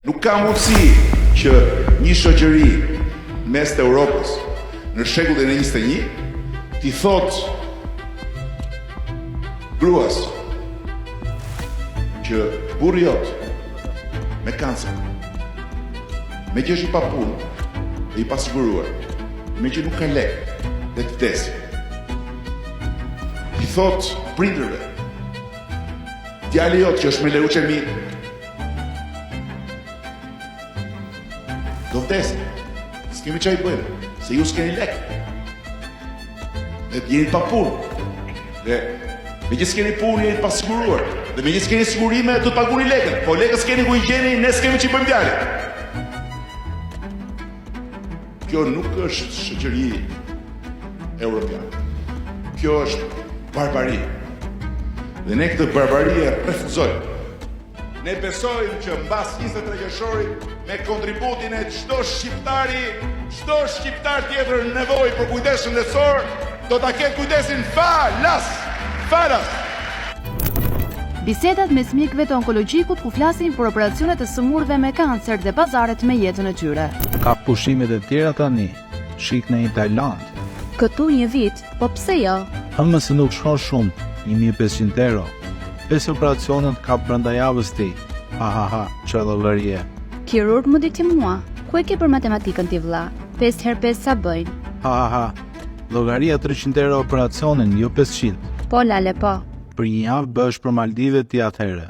Nuk ka mundësi që një shoqëri mes të Europës në shekullin e 21 t'i thot gruas që burri jot me kancer, me që është i pa punë dhe i pasiguruar, me që nuk ka lek dhe të vdesi, i thot prindërve, djali jot që është me leuqemi do vdesi, s'kemi çaj bëjmë, se ju s'keni lek dhe jeni pa punë dhe me që s'keni punë jeni pasiguruar dhe me që s'keni sigurime do të paguni lekën, po lekën s'keni ku i gjeni, ne s'kemi që i bëjmë djali. Kjo nuk është shoqëri europiane. Kjo është barbari. Dhe ne këtë barbari e refuzojmë. Ne besojmë që mbas 23 qershorit me kontributin e çdo shqiptar tjetër në nevojë për kujdes shëndetësor do ta ketë kujdesin falas. Bisedat mes mjekëve të onkologjikut ku flasin për operacionet e sëmurëve me kancer dhe pazaret me jetën e tyre. Ka pushimet e tjera tani, shik në Tajland. Këtu një vit, po pse jo? Hëmë se nuk shkon shumë, 1500 euro. 5 operacionet ka brenda javës ti. Ha, që llogarie. Kirurg më diti mua, ku e ke për matematikën ti vlla? 5 herë 5 sa bëjnë? Ha, llogaria 300 euro operacionin, jo 500. Po lale po. Për një javë bësh për Maldive ti atëherë.